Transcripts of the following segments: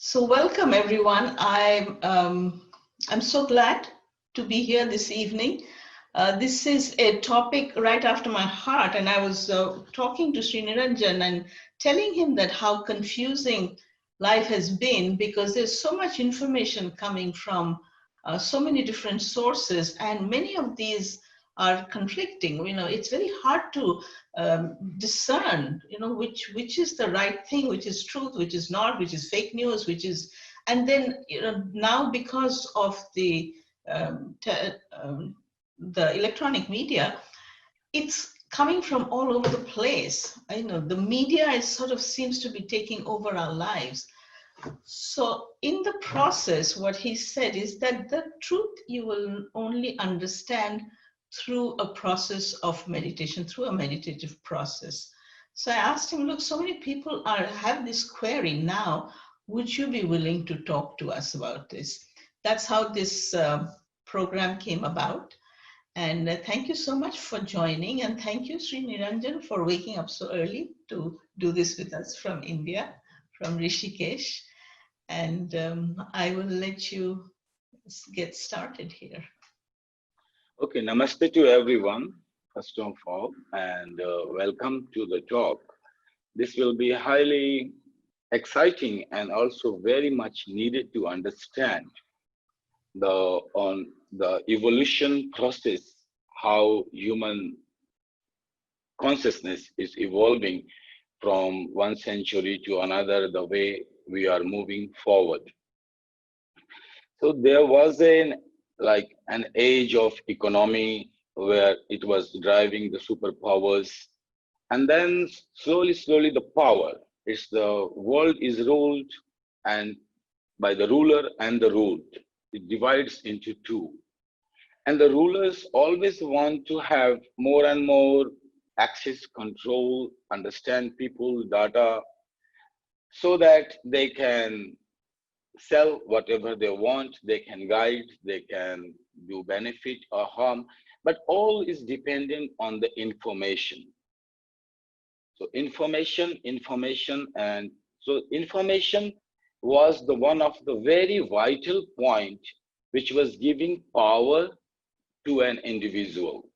So welcome everyone. I'm so glad to be here this evening. This is a topic right after my heart, and I was talking to Shri Niranjan and telling him that how confusing life has been because there's so much information coming from so many different sources, and many of these are conflicting. It's very hard to discern, which is the right thing, which is truth, which is not, which is fake news, which is, and then now because of um, te- um, the electronic media, it's coming from all over the place. The media is sort of seems to be taking over our lives. So in the process, what he said is that the truth you will only understand through a process of meditation, through a meditative process. So I asked him, look, so many people have this query now. Would you be willing to talk to us about this? That's how this program came about. And thank you so much for joining. And thank you, Sri Niranjan, for waking up so early to do this with us from India, from Rishikesh. And I will let you get started here. Okay, namaste to everyone, first of all, and welcome to the talk. This will be highly exciting and also very much needed to understand on the evolution process, how human consciousness is evolving from one century to another, the way we are moving forward. So there was an age of economy where it was driving the superpowers, and then slowly the power. It's the world is ruled and by the ruler and the ruled. It divides into two. And the rulers always want to have more and more access, control, understand people, data, so that they can sell whatever they want, they can guide, they can do benefit or harm, but all is dependent on the information. So and so information was the one of the very vital point which was giving power to an individual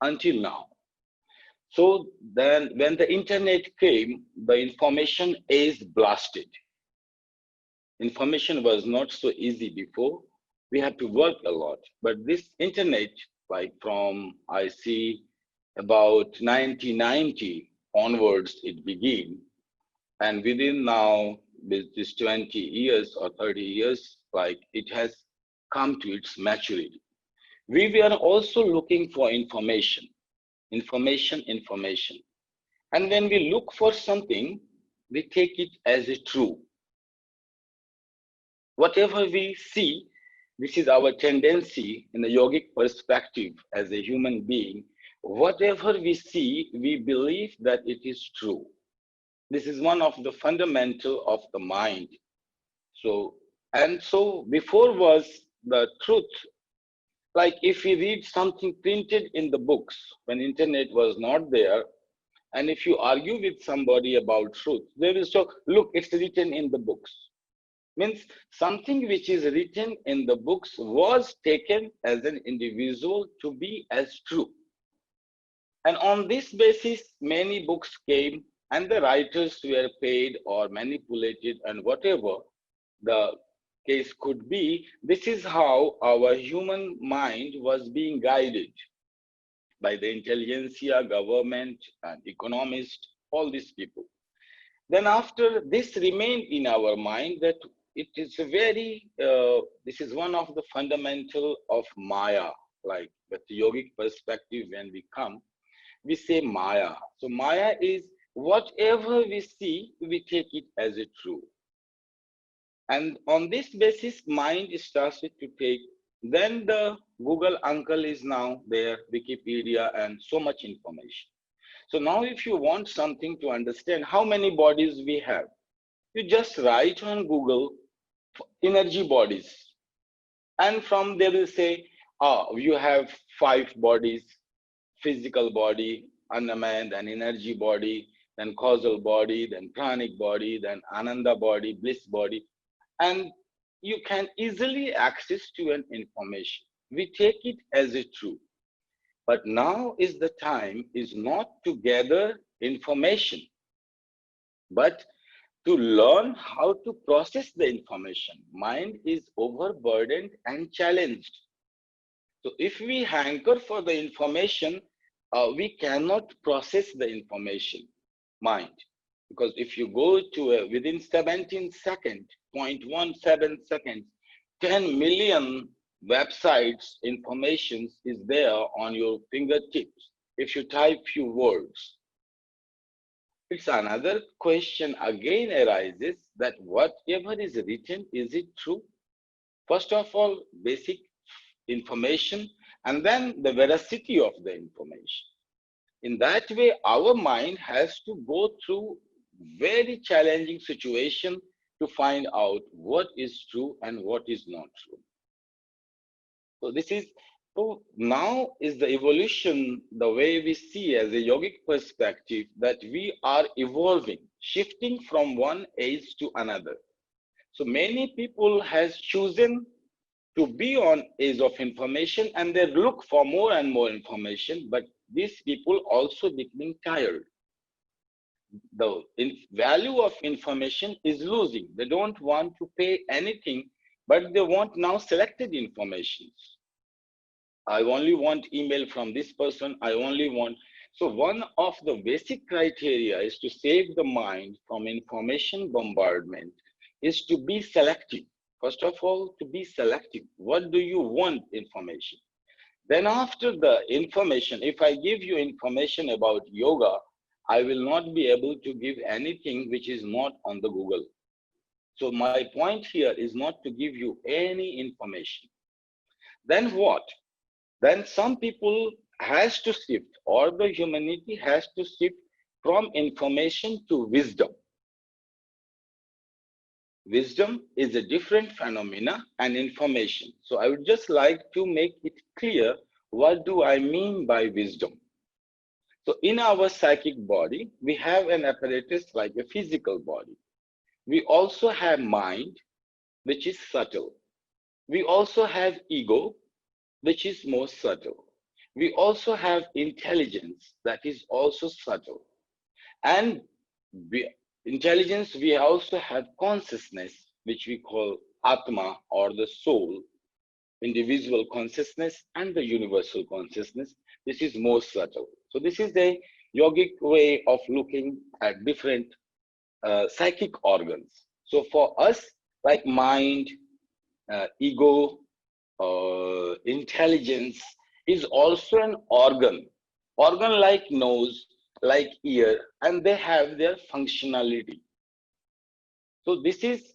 until now. So then when the internet came, the information is blasted. Information was not so easy before. We had to work a lot. But this internet, like from I see about 1990 onwards, it began. And within now, with this 20 years or 30 years, like it has come to its maturity. We were also looking for information. And when we look for something, we take it as a true. Whatever we see, this is our tendency in the yogic perspective as a human being. Whatever we see, we believe that it is true. This is one of the fundamental of the mind. So before was the truth. Like if we read something printed in the books when internet was not there, and if you argue with somebody about truth, they will say, look, it's written in the books. Means something which is written in the books was taken as an individual to be as true. And on this basis, many books came and the writers were paid or manipulated, and whatever the case could be, this is how our human mind was being guided by the intelligentsia, government, and economists, all these people. Then after this remained in our mind that it is this is one of the fundamental of Maya, like with the yogic perspective when we come, we say Maya. So Maya is whatever we see, we take it as a true. And on this basis, mind starts to take, then the Google uncle is now there, Wikipedia, and so much information. So now if you want something to understand how many bodies we have, you just write on Google energy bodies. And from there will say, you have 5 bodies, physical body, unmanned, and energy body, then causal body, then pranic body, then ananda body, bliss body, and you can easily access to an information. We take it as a truth. But now is the time is not to gather information, but to learn how to process the information. Mind is overburdened and challenged. So if we hanker for the information, we cannot process the information, mind. Because if you go to within 17 seconds, 0.17 seconds, 10 million websites information is there on your fingertips. If you type few words, it's another question again arises that whatever is written, is it true? First of all, basic information, and then the veracity of the information. In that way, our mind has to go through very challenging situation to find out what is true and what is not true. So this is, so now is the evolution, the way we see as a yogic perspective, that we are evolving, shifting from one age to another. So many people has chosen to be on age of information, and they look for more and more information, but these people also becoming tired. The value of information is losing. They don't want to pay anything, but they want now selected information. I only want email from this person. I only want. So one of the basic criteria is to save the mind from information bombardment is to be selective. First of all, to be selective. What do you want information? Then after the information, if I give you information about yoga, I will not be able to give anything which is not on the Google. So my point here is not to give you any information. Then what? Then some people has to shift, or the humanity has to shift from information to wisdom. Wisdom is a different phenomena and information. So I would just like to make it clear, what do I mean by wisdom? So in our psychic body, we have an apparatus like a physical body. We also have mind, which is subtle. We also have ego, which is more subtle. We also have intelligence, that is also subtle. And intelligence, we also have consciousness, which we call Atma or the soul, individual consciousness and the universal consciousness. This is more subtle. So this is the yogic way of looking at different psychic organs. So for us, like mind, ego, intelligence is also an organ like nose, like ear, and they have their functionality. So this is,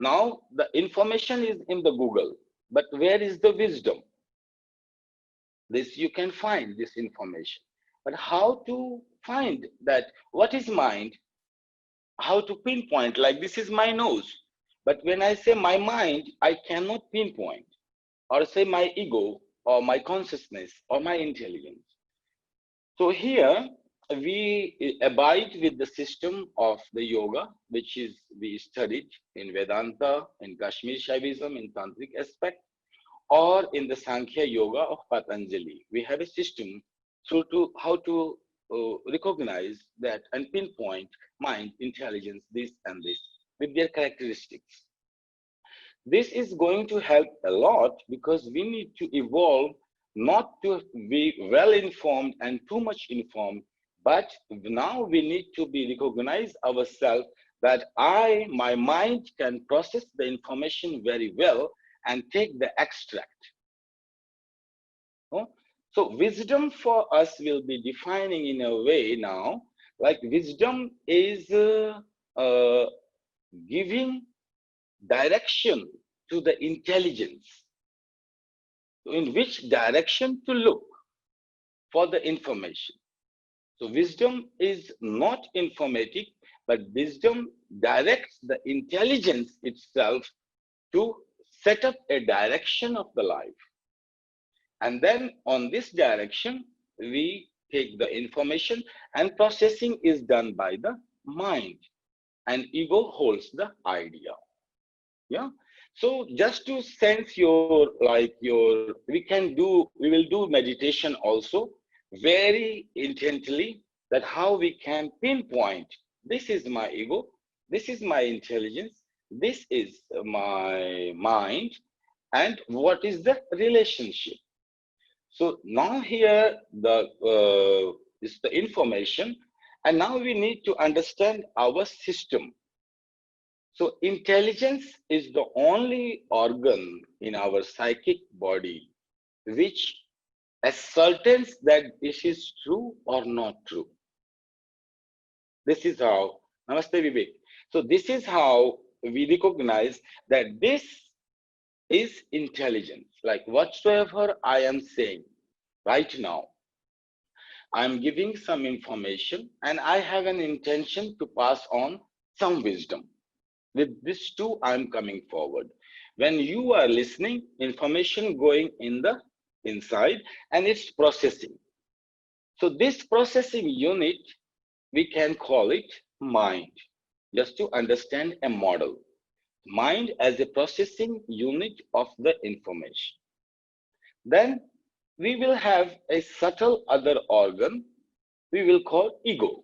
now the information is in the Google, but where is the wisdom? This you can find this information, but how to find that? What is mind? How to pinpoint? Like this is my nose, but when I say my mind, I cannot pinpoint, or say my ego or my consciousness or my intelligence. So here we abide with the system of the yoga, which is we studied in Vedanta, in Kashmir Shaivism, in Tantric aspect, or in the Sankhya Yoga of Patanjali. We have a system through to how to recognize that and pinpoint mind, intelligence, this and this with their characteristics. This is going to help a lot because we need to evolve not to be well informed and too much informed, but now we need to be recognize ourselves that my mind can process the information very well and take the extract. So wisdom for us will be defining in a way now, like wisdom is giving direction to the intelligence, in which direction to look for the information. So wisdom is not informatic, but wisdom directs the intelligence itself to set up a direction of the life. And then on this direction, we take the information, and processing is done by the mind, and ego holds the idea. Yeah. So just to sense we will do meditation also very intently, that how we can pinpoint, this is my ego, this is my intelligence, this is my mind, and what is the relationship. So now here is the information, and now we need to understand our system. So intelligence is the only organ in our psychic body which ascertains that this is true or not true. This is how, Namaste Vivek. So this is how we recognize that this is intelligence. Like whatsoever I am saying right now, I am giving some information and I have an intention to pass on some wisdom. With this too, I'm coming forward. When you are listening, information going in the inside and it's processing. So this processing unit, we can call it mind, just to understand a model. Mind as a processing unit of the information. Then we will have a subtle other organ we will call ego.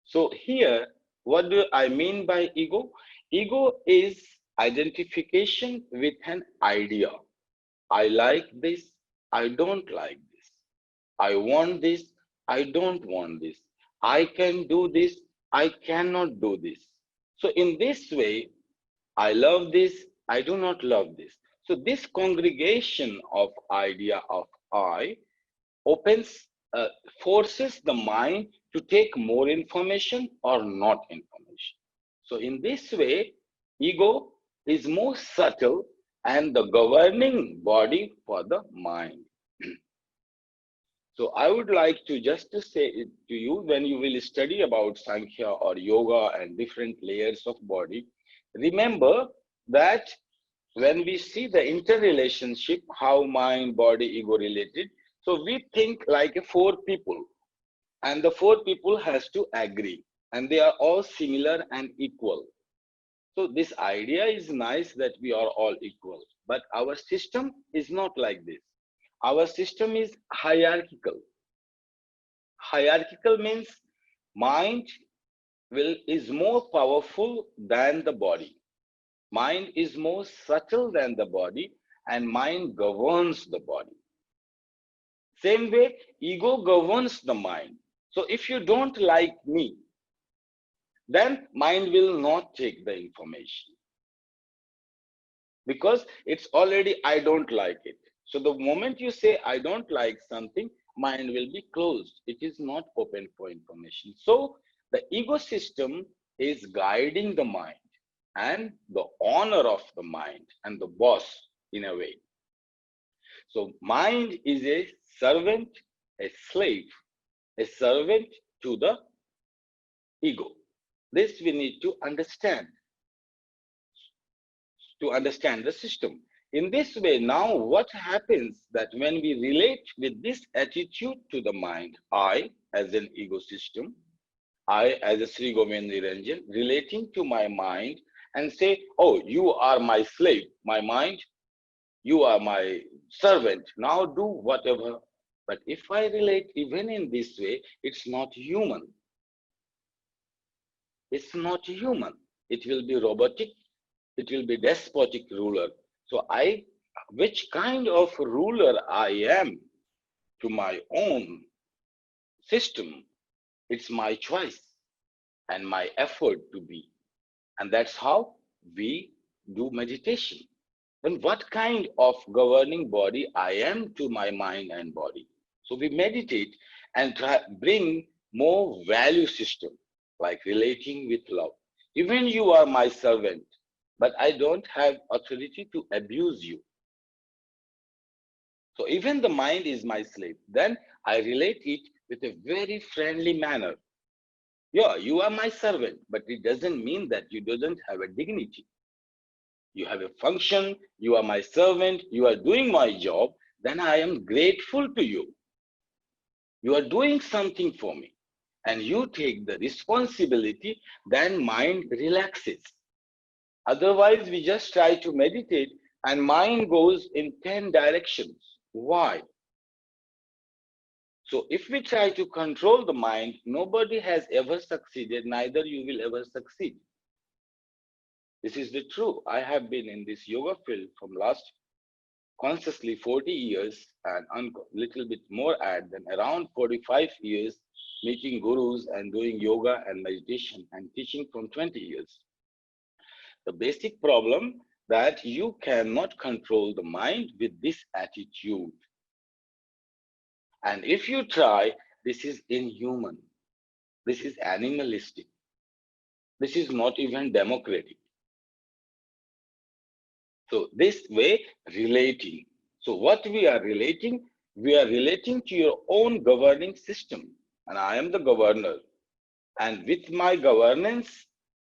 So here, what do I mean by ego? Ego is identification with an idea. I like this, I don't like this. I want this, I don't want this. I can do this, I cannot do this. So in this way, I love this, I do not love this. So this congregation of idea of I opens, forces the mind to take more information or not information. So in this way, ego is more subtle and the governing body for the mind. So I would like to just to say it to you, when you will study about Sankhya or yoga and different layers of body, remember that when we see the interrelationship, how mind, body, ego related, so we think like four people, and the four people has to agree, and they are all similar and equal. So this idea is nice that we are all equal, but our system is not like this. Our system is hierarchical. Hierarchical means mind is more powerful than the body. Mind is more subtle than the body, and mind governs the body. Same way, ego governs the mind. So if you don't like me, then mind will not take the information, because it's already I don't like it. So the moment you say I don't like something, mind will be closed. It is not open for information. So the ego system is guiding the mind and the honor of the mind and the boss in a way. So mind is a servant, a slave, a servant to the ego. This we need to understand the system. In this way, now what happens that when we relate with this attitude to the mind, I as an ego system, I as a Shri Govinda Niranjan, relating to my mind and say, oh, you are my slave, my mind, you are my servant, now do whatever. But if I relate even in this way, it's not human. It's not human. It will be robotic. It will be despotic ruler. So which kind of ruler I am to my own system, it's my choice and my effort to be. And that's how we do meditation. Then what kind of governing body I am to my mind and body? So we meditate and bring more value system, like relating with love. Even you are my servant, but I don't have authority to abuse you. So even the mind is my slave. Then I relate it with a very friendly manner. Yeah, you are my servant, but it doesn't mean that you don't have a dignity. You have a function, you are my servant, you are doing my job, then I am grateful to you. You are doing something for me. And you take the responsibility, then mind relaxes. Otherwise, we just try to meditate and mind goes in 10 directions. Why? So if we try to control the mind, nobody has ever succeeded, neither you will ever succeed. This is the truth. I have been in this yoga field from last consciously 40 years and little bit more add than around 45 years meeting gurus and doing yoga and meditation and teaching from 20 years. The basic problem that you cannot control the mind with this attitude. And if you try, this is inhuman. This is animalistic. This is not even democratic. So this way, relating. So what we are relating to your own governing system. And I am the governor. And with my governance,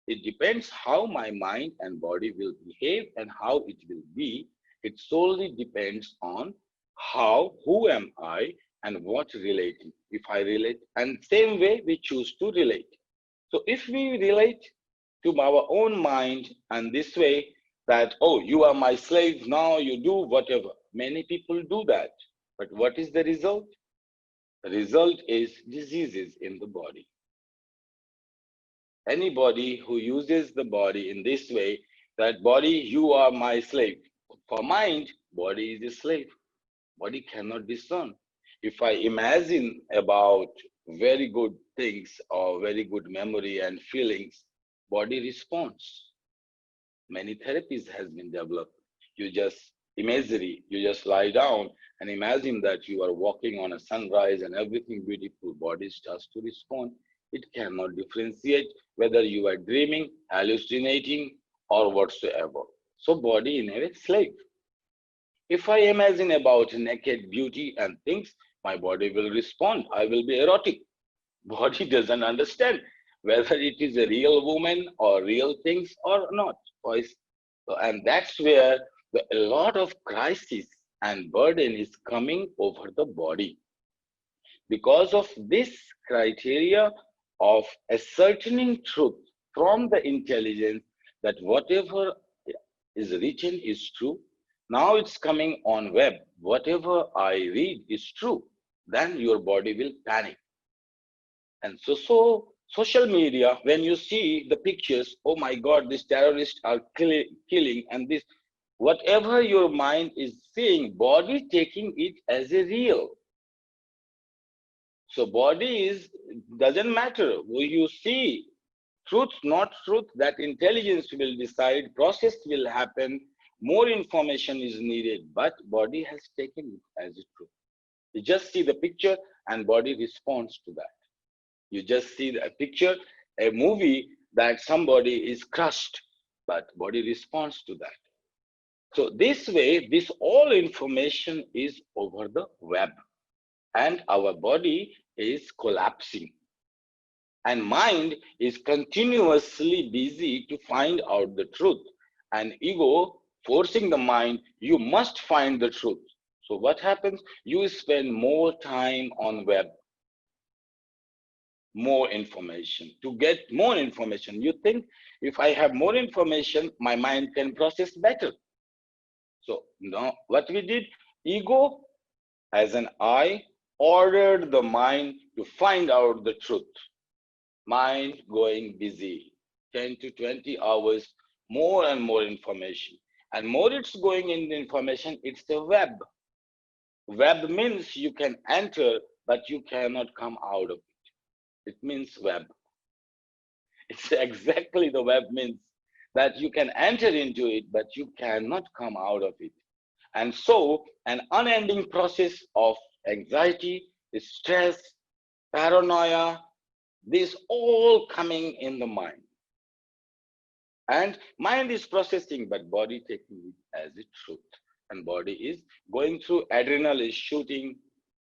it depends how my mind and body will behave and how it will be. It solely depends on who am I and what relating. If I relate, and same way we choose to relate. So if we relate to our own mind and this way that, oh, you are my slave, now you do whatever. Many people do that. But what is the result? The result is diseases in the body. Anybody who uses the body in this way, that body, you are my slave. For mind, body is a slave. Body cannot discern. If I imagine about very good things or very good memory and feelings, body responds. Many therapies has been developed. You just imagery, you just lie down and imagine that you are walking on a sunrise and everything beautiful, body starts to respond. It cannot differentiate whether you are dreaming, hallucinating, or whatsoever. So body in a way slave. If I imagine about naked beauty and things, my body will respond. I will be erotic. Body doesn't understand whether it is a real woman or real things or not. And that's where a lot of crisis and burden is coming over the body. Because of this criteria of ascertaining truth from the intelligence that whatever is written is true. Now it's coming on web. Whatever I read is true. Then your body will panic. And so social media, when you see the pictures, oh my God, these terrorists are killing and this, whatever your mind is seeing, body taking it as a real. So body doesn't matter. You see truth, not truth, that intelligence will decide, process will happen, more information is needed, but body has taken it as a truth. You just see the picture and body responds to that. You just see a picture, a movie that somebody is crushed, but body responds to that. So this way, this all information is over the web and our body is collapsing. And mind is continuously busy to find out the truth. And ego forcing the mind, you must find the truth. So what happens? You spend more time on web, more information. To get more information, you think if I have more information, my mind can process better. So now what we did, ego as an I ordered the mind to find out the truth. Mind going busy, 10 to 20 hours, more and more information. And more it's going in the information, it's the web. Web means you can enter, but you cannot come out of it. It means web. It's exactly the web means that you can enter into it, but you cannot come out of it. And so an unending process of anxiety, stress, paranoia, this all coming in the mind. And mind is processing, but body taking it as a truth. And body is going through, adrenal is shooting,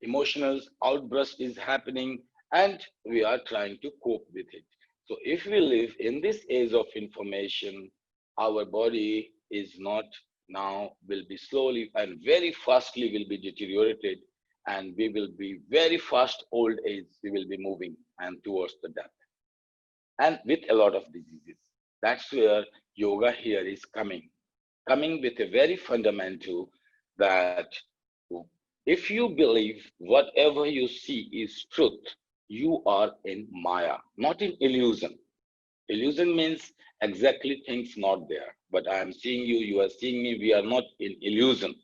emotional outburst is happening, and we are trying to cope with it. So if we live in this age of information, our body is not now, will be slowly and very fastly will be deteriorated. and we will be very fast old age, we will be moving and towards the death, and with a lot of diseases. That's where yoga here is coming with a very fundamental that if you believe whatever you see is truth, you are in Maya, not in illusion. Illusion means exactly things not there. But I am seeing you, you are seeing me, we are not in illusion.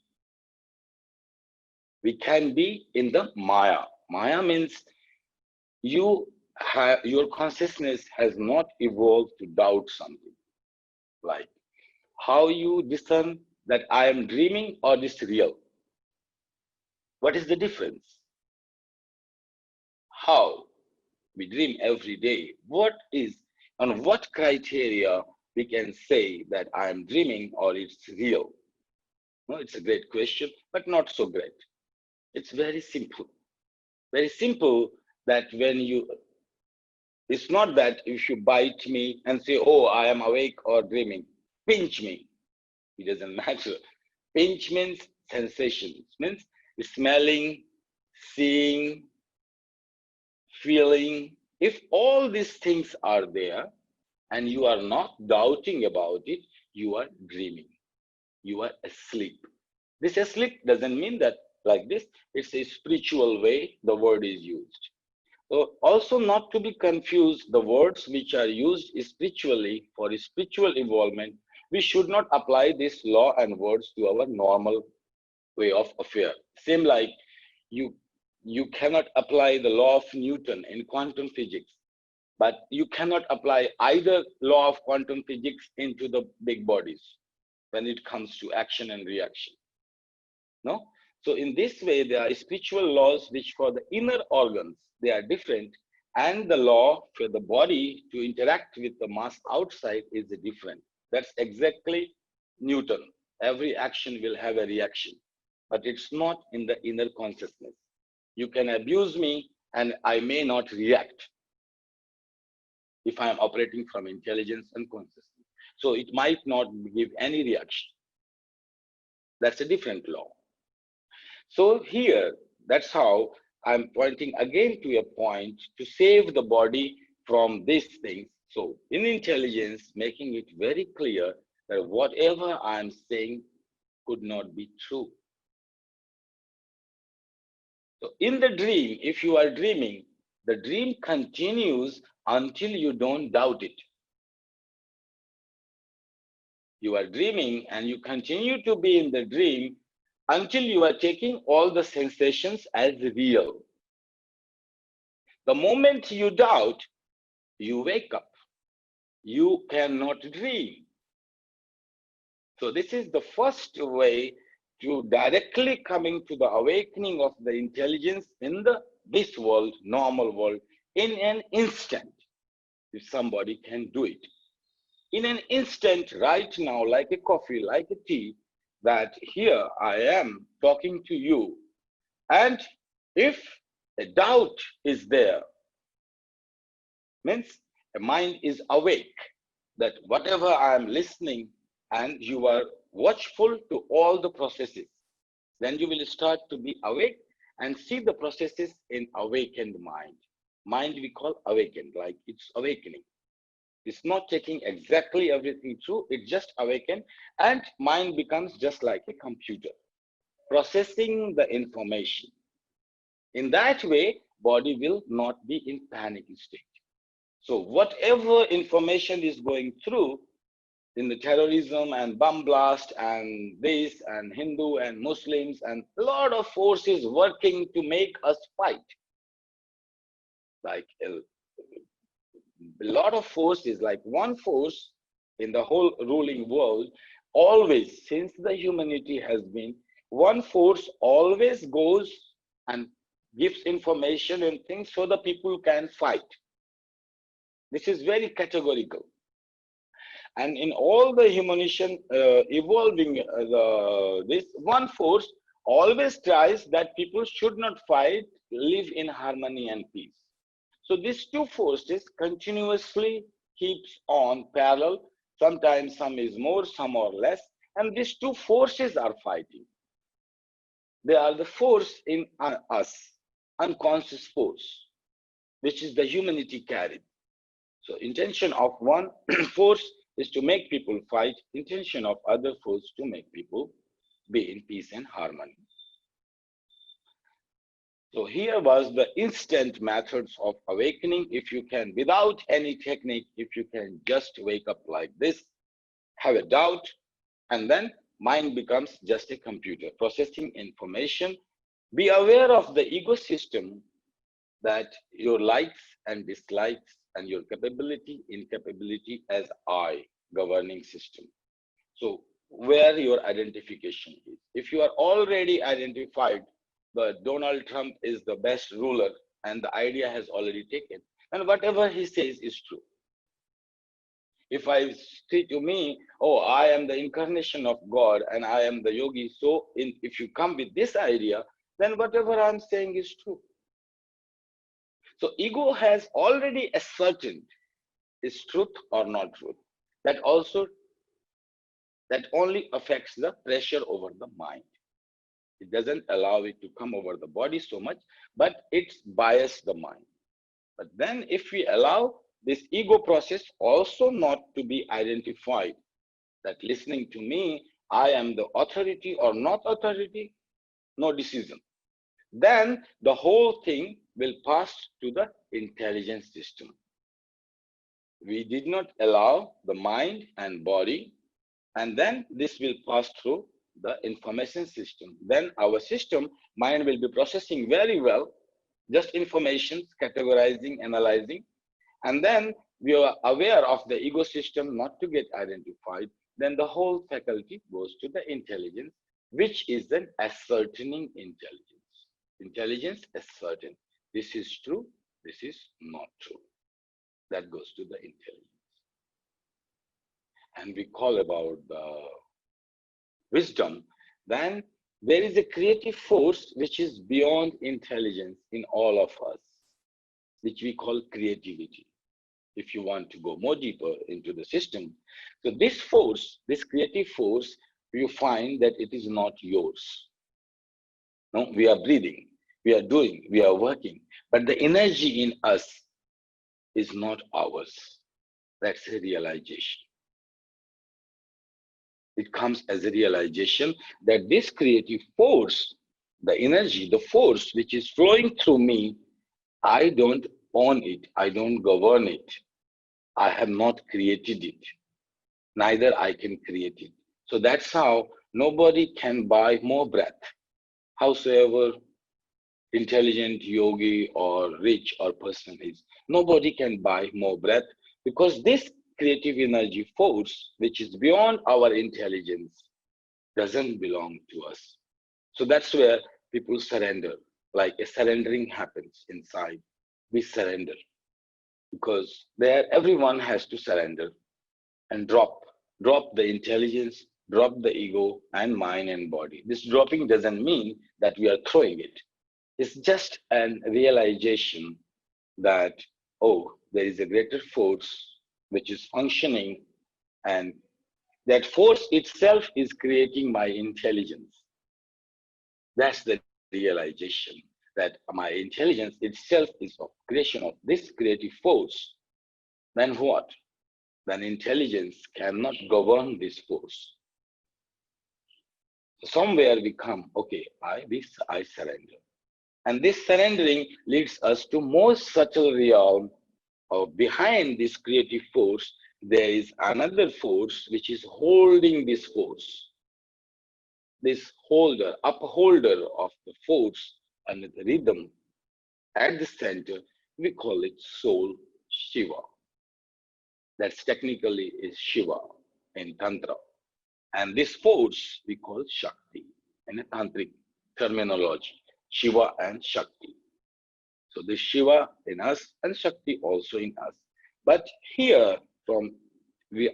We can be in the Maya. Maya means your consciousness has not evolved to doubt something. Like how you discern that I am dreaming or this real. What is the difference? How we dream every day. What is, on what criteria we can say that I am dreaming or it's real? No, it's a great question, but not so great. It's very simple. Very simple that when you, it's not that if you bite me and say, oh, I am awake or dreaming, pinch me. It doesn't matter. Pinch means sensations, means smelling, seeing, feeling. If all these things are there and you are not doubting about it, you are dreaming. You are asleep. This asleep doesn't mean that like this. It's a spiritual way the word is used. So also not to be confused, the words which are used spiritually for spiritual involvement, we should not apply this law and words to our normal way of affair. Same like you cannot apply the law of Newton in quantum physics, but you cannot apply either law of quantum physics into the big bodies when it comes to action and reaction. No? So in this way, there are spiritual laws which for the inner organs, they are different, and the law for the body to interact with the mass outside is different. That's exactly Newton. Every action will have a reaction, but it's not in the inner consciousness. You can abuse me and I may not react if I am operating from intelligence and consciousness. So it might not give any reaction. That's a different law. So here, that's how I'm pointing again to a point to save the body from these things. So in intelligence, making it very clear that whatever I'm saying could not be true. So in the dream, if you are dreaming, the dream continues until you don't doubt it. You are dreaming and you continue to be in the dream until you are taking all the sensations as real. The moment you doubt, you wake up. You cannot dream. So this is the first way to directly coming to the awakening of the intelligence in this world, normal world, in an instant, if somebody can do it. In an instant, right now, like a coffee, like a tea, that here I am talking to you. And if a doubt is there, means a mind is awake, that whatever I am listening and you are watchful to all the processes, then you will start to be awake and see the processes in awakened mind. Mind we call awakened, like it's awakening. It's not taking exactly everything through, it just awakened, and mind becomes just like a computer, processing the information. In that way, body will not be in panic state. So whatever information is going through in the terrorism and bomb blast and this and Hindu and Muslims and a lot of forces working to make us fight. Like a lot of forces, like one force in the whole ruling world, always, since the humanity has been, one force always goes and gives information and things so the people can fight. This is very categorical. And in all the humanization evolving, this one force always tries that people should not fight, live in harmony and peace. So these two forces continuously keeps on parallel. Sometimes some is more, some are less, and these two forces are fighting. They are the force in us, unconscious force, which is the humanity carried. So intention of one force is to make people fight, intention of other force to make people be in peace and harmony. So here was the instant methods of awakening. If you can, without any technique, if you can just wake up like this, have a doubt, and then mind becomes just a computer processing information. Be aware of the ecosystem, that your likes and dislikes and your capability, incapability as I, governing system. So where your identification is. If you are already identified that Donald Trump is the best ruler and the idea has already taken, and whatever he says is true. If I say to me, oh, I am the incarnation of God and I am the yogi, so if you come with this idea, then whatever I'm saying is true. So ego has already ascertained is truth or not truth. That only affects the pressure over the mind. It doesn't allow it to come over the body so much, but it's bias the mind. But then if we allow this ego process also not to be identified, that listening to me, I am the authority or not authority, no decision, then the whole thing will pass to the intelligence system. We did not allow the mind and body, and then this will pass through the information system. Then our system, mind will be processing very well, just information, categorizing, analyzing, and then we are aware of the ego system not to get identified. Then the whole faculty goes to the intelligence, which is an ascertaining intelligence. Intelligence ascertain. This is true, this is not true. That goes to the intelligence. And we call about the wisdom, then there is a creative force which is beyond intelligence in all of us, which we call creativity. If you want to go more deeper into the system. So this force, this creative force, you find that it is not yours. No, we are breathing, we are doing, we are working, but the energy in us is not ours. That's a realization. It comes as a realization that this creative force, the energy, the force which is flowing through me, I don't own it, I don't govern it. I have not created it. Neither I can create it. So that's how nobody can buy more breath. Howsoever intelligent yogi or rich or person is, nobody can buy more breath, because this creative energy force, which is beyond our intelligence, doesn't belong to us. So that's where people surrender, like a surrendering happens inside. We surrender because there everyone has to surrender and drop the intelligence, drop the ego and mind and body. This dropping doesn't mean that we are throwing it. It's just an realization that, oh, there is a greater force which is functioning, and that force itself is creating my intelligence. That's the realization, that my intelligence itself is of creation of this creative force. Then what? Then intelligence cannot govern this force. Somewhere we come, okay, I surrender. And this surrendering leads us to more subtle realm of behind this creative force. There is another force which is holding this force. This upholder of the force and the rhythm at the center, we call it soul, Shiva. That's technically is Shiva in Tantra. And this force we call Shakti in a tantric terminology, Shiva and Shakti. So the Shiva in us and Shakti also in us. But here,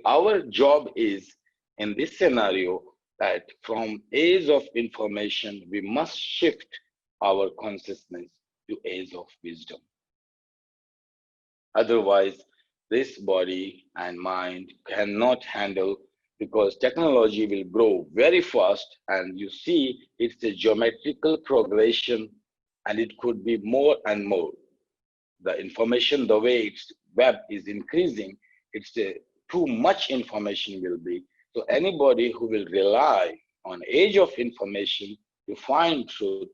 our job is in this scenario that from age of information, we must shift our consciousness to age of wisdom. Otherwise, this body and mind cannot handle because technology will grow very fast, and you see it's a geometrical progression, and it could be more and more. The information, the way its web is increasing, it's too much information will be. So anybody who will rely on age of information to find truth,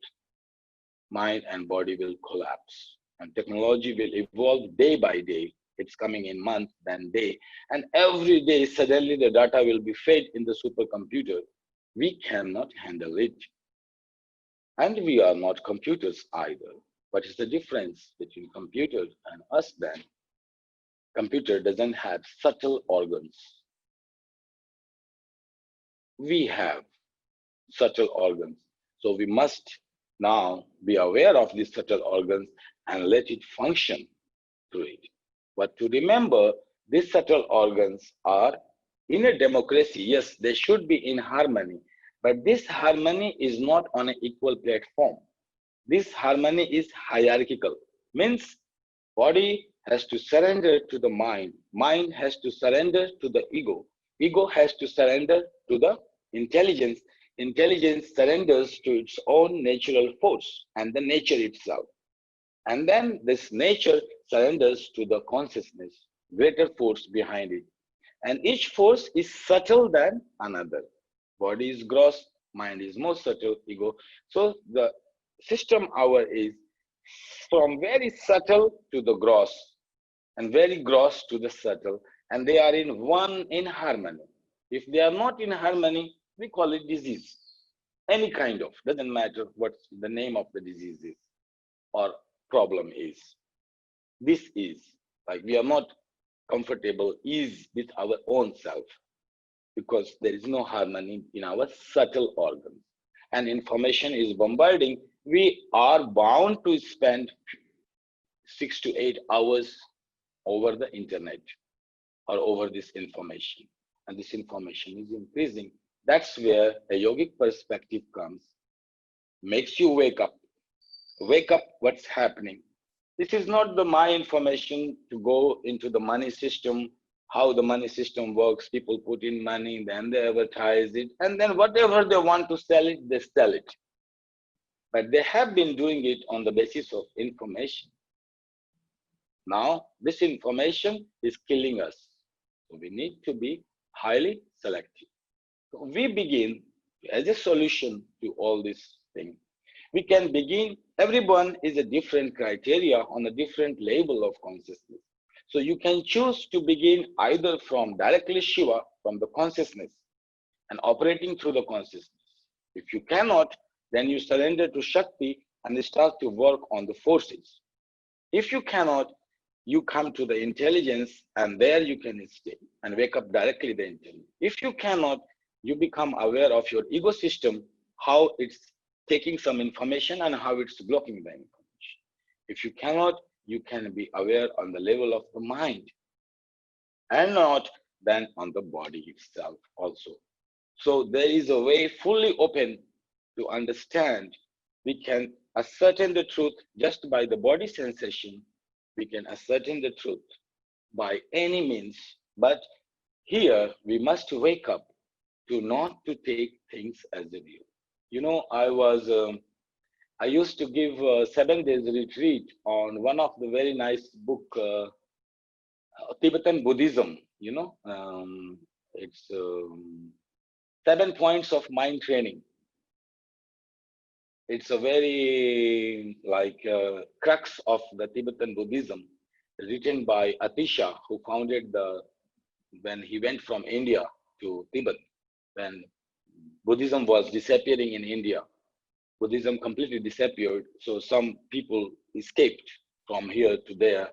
mind and body will collapse. And technology will evolve day by day. It's coming in month, then day. And every day, suddenly the data will be fed in the supercomputer. We cannot handle it. And we are not computers either. What is the difference between computer and us then? Computer doesn't have subtle organs. We have subtle organs. So we must now be aware of these subtle organs and let it function through it. But to remember, these subtle organs are in a democracy. Yes, they should be in harmony, but this harmony is not on an equal platform. This harmony is hierarchical, means body has to surrender to the mind has to surrender to the ego has to surrender to the intelligence, intelligence surrenders to its own natural force and the nature itself. And then this nature surrenders to the consciousness, greater force behind it. And each force is subtle than another. Body is gross, mind is more subtle, ego. So the system hour is from very subtle to the gross, and very gross to the subtle, and they are in harmony. If they are not in harmony, we call it disease. Any kind of, doesn't matter what the name of the disease is or problem is. This is like we are not comfortable is with our own self because there is no harmony in our subtle organs, and information is bombarding. We are bound to spend 6 to 8 hours over the internet or over this information, and this information is increasing. That's where a yogic perspective comes, makes you wake up what's happening. This is not the my information to go into the money system, how the money system works. People put in money, then they advertise it, and then whatever they want to sell it, they sell it. But they have been doing it on the basis of information. Now, this information is killing us. So we need to be highly selective. So we begin as a solution to all this thing. We can begin, everyone is a different criteria on a different level of consciousness. So you can choose to begin either from directly Shiva, from the consciousness, and operating through the consciousness. If you cannot, then you surrender to Shakti and start to work on the forces. If you cannot, you come to the intelligence, and there you can stay and wake up directly the intelligence. If you cannot, you become aware of your ego system, how it's taking some information and how it's blocking the information. If you cannot, you can be aware on the level of the mind and not then on the body itself also. So there is a way fully open to understand. We can ascertain the truth just by the body sensation. We can ascertain the truth by any means, but here we must wake up to not to take things as a real. You know, I used to give a 7 days retreat on one of the very nice book, Tibetan Buddhism. You know, it's 7 points of mind training. It's a very crux of the Tibetan Buddhism, written by Atisha, who founded when he went from India to Tibet, when Buddhism was disappearing in India. Buddhism completely disappeared, so some people escaped from here to there,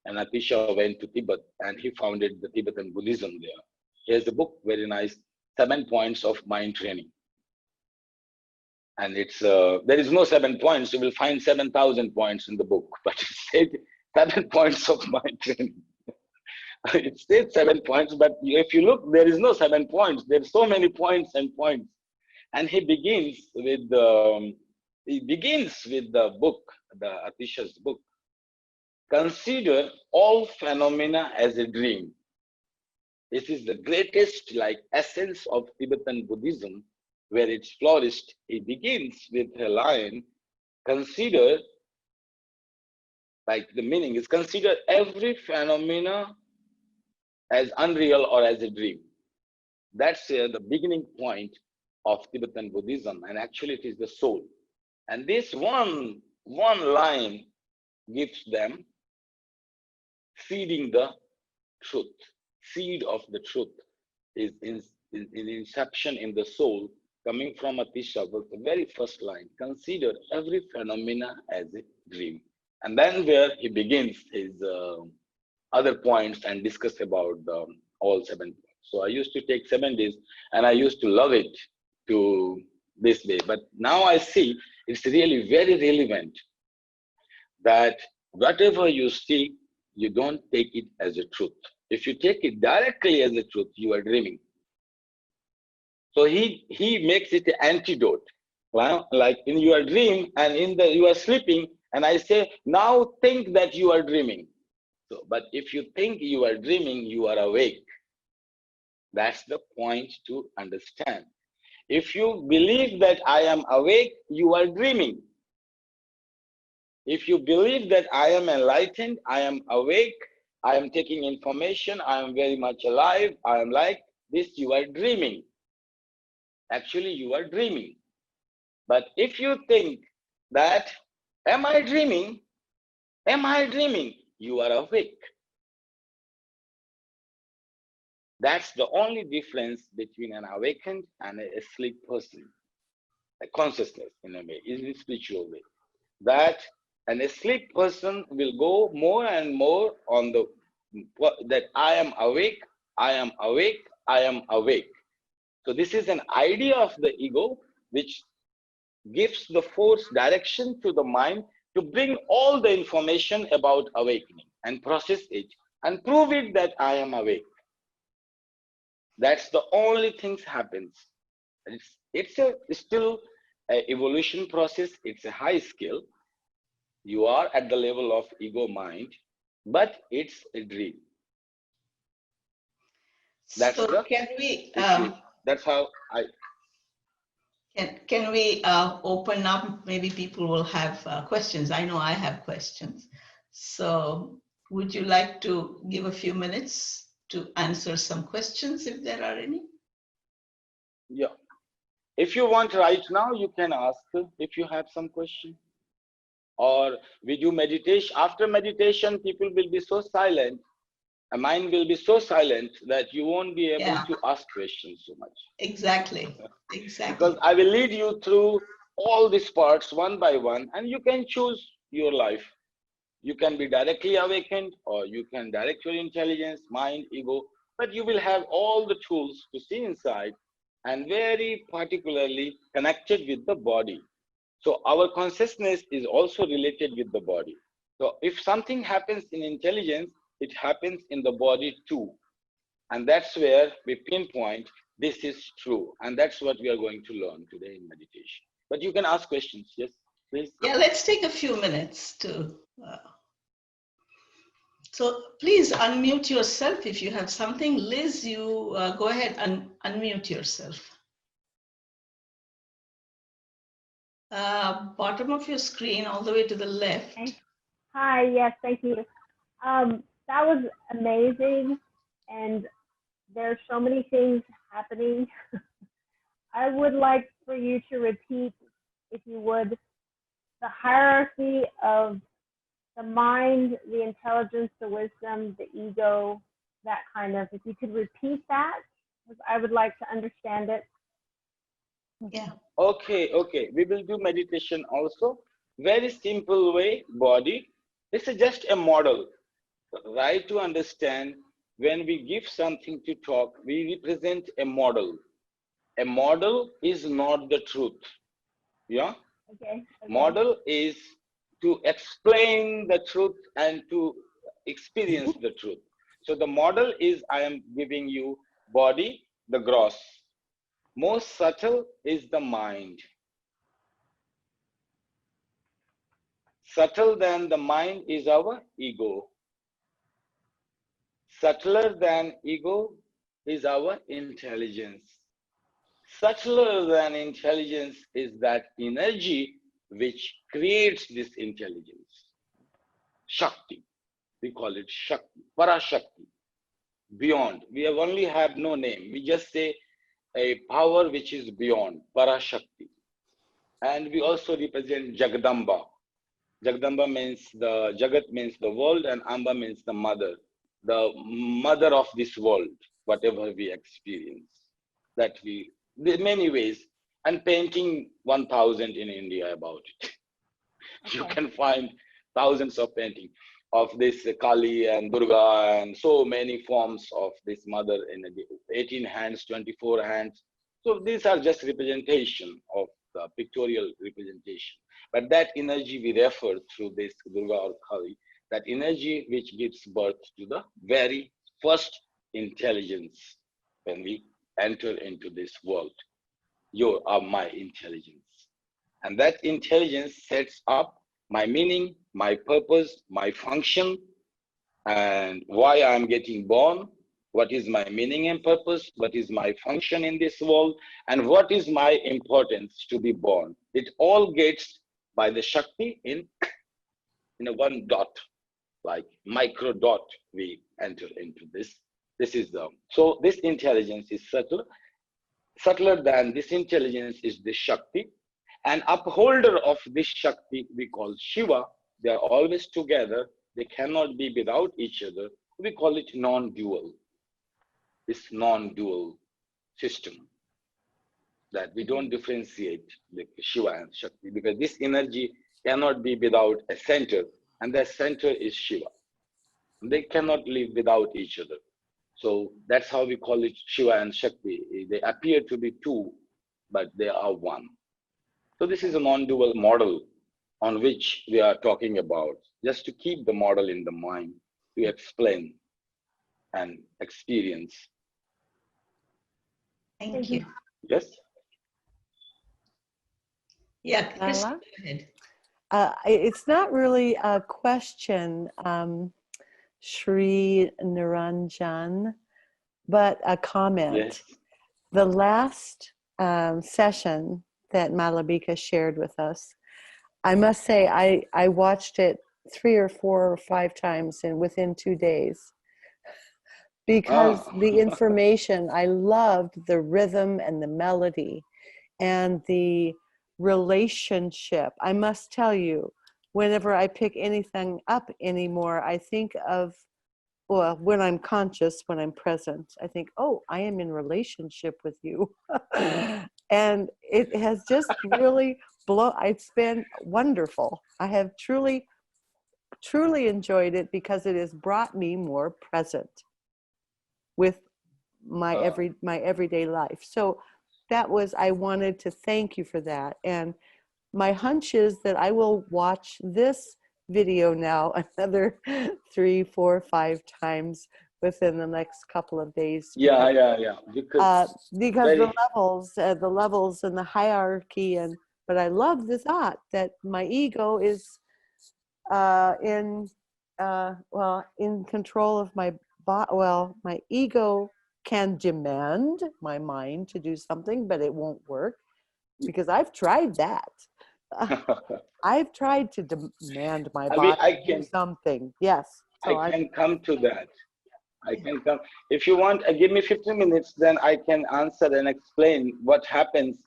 and Atisha went to Tibet, and he founded the Tibetan Buddhism there. Here's a book, very nice, 7 points of mind training. And it's there is no 7 points. You will find 7,000 points in the book, but it said 7 points of mind training. It said 7 points, but if you look, there is no 7 points. There's so many points and points. And he begins with the book, the Atisha's book. Consider all phenomena as a dream. This is the greatest essence of Tibetan Buddhism, where it's flourished. It begins with a line, consider, the meaning is consider every phenomena as unreal or as a dream. That's the beginning point of Tibetan Buddhism, and actually it is the soul. And this one line gives them feeding the truth. Seed of the truth is in inception in the soul, coming from Atishabha, the very first line. Consider every phenomena as a dream. And then where he begins his other points and discuss about all 7 points. So I used to take 7 days and I used to love it to this day. But now I see it's really very relevant that whatever you see, you don't take it as a truth. If you take it directly as a truth, you are dreaming. So he makes it an antidote. Well, like in your dream and you are sleeping, and I say, now think that you are dreaming. So, but if you think you are dreaming, you are awake. That's the point to understand. If you believe that I am awake, you are dreaming. If you believe that I am enlightened, I am awake, I am taking information, I am very much alive, I am like this, you are dreaming. Actually, you are dreaming. But if you think that, am I dreaming? Am I dreaming? You are awake. That's the only difference between an awakened and a asleep person. A consciousness, in a way, in a spiritual way. That an asleep person will go more and more on that I am awake, I am awake, I am awake. So this is an idea of the ego which gives the force direction to the mind to bring all the information about awakening and process it and prove it that I am awake. That's the only thing happens. It's still an evolution process. It's a high skill. You are at the level of ego mind, but it's a dream. That's so the can we that's how I can we open up? Maybe people will have questions. I know I have questions. So would you like to give a few minutes to answer some questions if there are any? Yeah. If you want right now, you can ask if you have some question. Or we do meditation. After meditation, people will be so silent, a mind will be so silent that you won't be able to ask questions so much. Exactly. Exactly. Because I will lead you through all these parts one by one, and you can choose your life. You can be directly awakened, or you can direct your intelligence, mind, ego, but you will have all the tools to see inside and very particularly connected with the body. So our consciousness is also related with the body. So if something happens in intelligence, it happens in the body too. And that's where we pinpoint this is true. And that's what we are going to learn today in meditation. But you can ask questions. Yes, please. Yeah, let's take a few minutes to. So please unmute yourself if you have something. Liz, you go ahead and unmute yourself. Bottom of your screen, all the way to the left. Okay. Hi, yes, thank you. That was amazing, and there's so many things happening. I would like for you to repeat, if you would, the hierarchy of the mind, the intelligence, the wisdom, the ego, that kind of, if you could repeat that, I would like to understand it. Yeah. Okay. We will do meditation also. Very simple way, body. This is just a model. Right to understand, when we give something to talk, we represent a model. A model is not the truth. Yeah? Okay. Model is to explain the truth and to experience the truth. So the model is, I am giving you body, the gross. Most subtle is the mind. Subtle than the mind is our ego. Subtler than ego is our intelligence. Subtler than intelligence is that energy which creates this intelligence. Shakti. We call it Shakti, Parashakti, beyond. We have only have no name. We just say a power which is beyond, Parashakti. And we also represent Jagdamba. Jagdamba means the Jagat means the world, and Amba means the mother of this world, whatever we experience. That we, there are many ways, and painting 1,000 in India about it. Okay. You can find thousands of paintings of this Kali and Durga and so many forms of this mother in 18 hands, 24 hands. So these are just representation of the pictorial representation. But that energy we refer through this Durga or Kali, that energy which gives birth to the very first intelligence when we enter into this world. You are my intelligence. And that intelligence sets up my meaning, my purpose, my function, and why I'm getting born, what is my meaning and purpose, what is my function in this world, and what is my importance to be born. It all gets by the Shakti in a one dot, like micro dot, we enter into this. This is the, so this intelligence is subtle. Subtler than this intelligence is the Shakti. An upholder of this Shakti we call Shiva. They are always together. They cannot be without each other. We call it non-dual. This non-dual system, that we don't differentiate the Shiva and Shakti, because this energy cannot be without a center, and that center is Shiva. They cannot live without each other. So that's how we call it Shiva and Shakti. They appear to be two, but they are one. So this is a non-dual model on which we are talking about, just to keep the model in the mind, to explain and experience. Thank you. Yes? Yeah, Chris, Lala? go ahead. It's not really a question, Shri Niranjan, but a comment. Yes. The last session that Malavika shared with us, I must say I watched it 3 or 4 or 5 times within 2 days, because the information, I loved the rhythm and the melody and the relationship. I must tell you, whenever I pick anything up anymore, I think of, well, when I'm conscious, when I'm present, I think, oh, I am in relationship with you. And it has just really it's been wonderful. I have truly enjoyed it, because it has brought me more present with my everyday life. So that was, I wanted to thank you for that. And my hunch is that I will watch this video now another 3, 4, 5 times within the next couple of days. Yeah. Because the levels and the hierarchy, but I love the thought that my ego is in control of my body. Well, my ego can demand my mind to do something, but it won't work, because I've tried that. I've tried to demand my body to do something. Yes. So I can come to that. I can come. If you want, give me 15 minutes, then I can answer and explain what happens.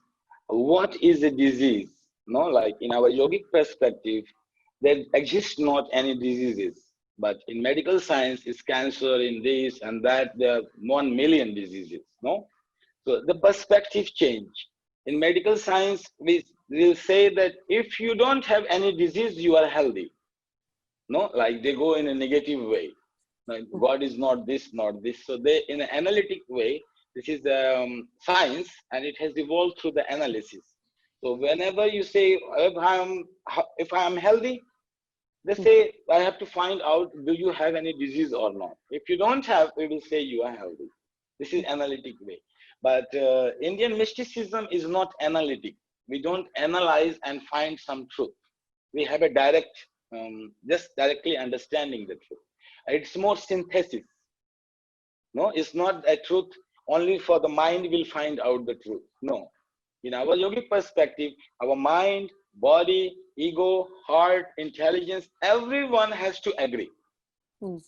What is a disease? No, like in our yogic perspective, there exists not any diseases. But in medical science, it's cancer, in this and that, there are 1 million diseases. No? So the perspective change. In medical science, we will say that if you don't have any disease, you are healthy. No, like they go in a negative way. Like God is not this, not this. So they, in an analytic way, this is science, and it has evolved through the analysis. So whenever you say, if I am healthy, they say, I have to find out, do you have any disease or not? If you don't have, we will say you are healthy. This is analytic way. But Indian mysticism is not analytic. We don't analyze and find some truth. We have a direct, just directly understanding the truth. It's more synthesis. No, it's not a truth only for the mind will find out the truth. No. In our yogic perspective, our mind, body, ego, heart, intelligence, everyone has to agree.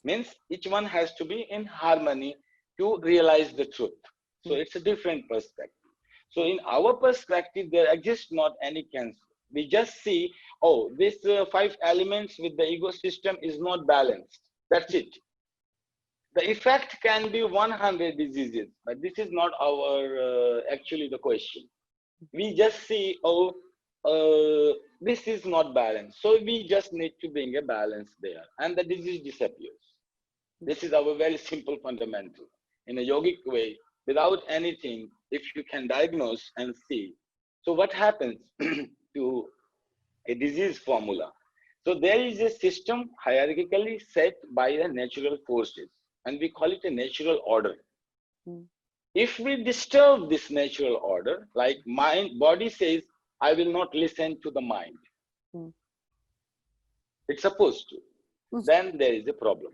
Means each one has to be in harmony to realize the truth. So it's a different perspective. So in our perspective, there exists not any cancer. We just see, oh, this 5 elements with the ego system is not balanced. That's it. The effect can be 100 diseases, but this is not our actually the question. We just see, oh, this is not balanced. So we just need to bring a balance there, and the disease disappears. This is our very simple fundamental. In a yogic way, without anything, if you can diagnose and see. So what happens to a disease formula? So there is a system hierarchically set by the natural forces, and we call it a natural order. If we disturb this natural order, like body says, I will not listen to the mind. It's supposed to. Then there is a problem.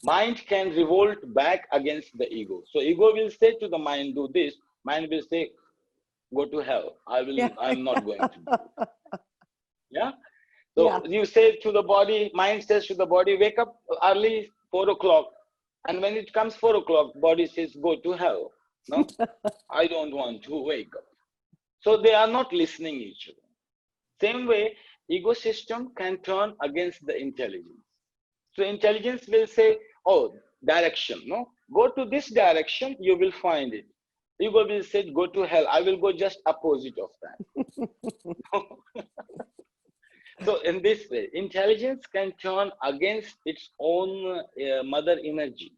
Mind can revolt back against the ego. So ego will say to the mind, do this. Mind will say, go to hell. I'm not going to do it. Yeah. So you say to the body, mind says to the body, wake up early, 4 o'clock. And when it comes 4 o'clock, body says, go to hell. No, I don't want to wake up. So they are not listening each other. Same way, ego system can turn against the intelligence. So intelligence will say, oh, direction, no? Go to this direction, you will find it. Ego will say, go to hell. I will go just opposite of that. So in this way, intelligence can turn against its own mother energy.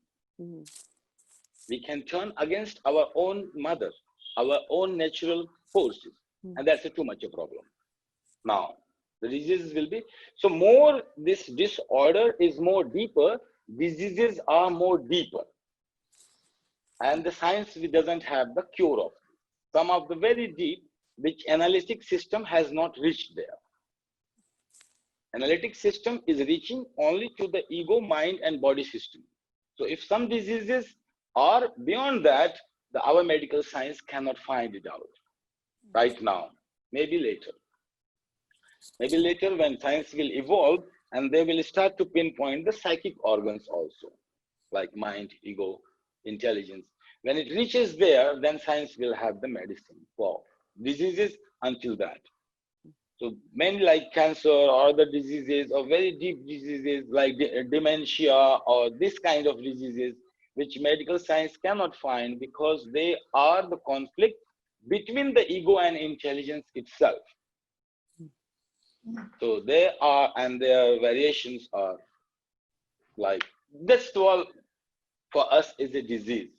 We can turn against our own mother, our own natural forces. And that's too much a problem. Now, the diseases will be, so more this disorder is more deeper, diseases are more deeper. And the science doesn't have the cure of it. Some of the very deep, which analytic system has not reached there. Analytic system is reaching only to the ego, mind, and body system. So if some diseases are beyond that, our medical science cannot find it out right now. Maybe later. Maybe later when science will evolve and they will start to pinpoint the psychic organs also, like mind, ego, intelligence. When it reaches there, then science will have the medicine for diseases until that. So many like cancer or other diseases or very deep diseases like dementia or this kind of diseases, which medical science cannot find because they are the conflict between the ego and intelligence itself. So they are, and their variations are like, this all for us is a disease.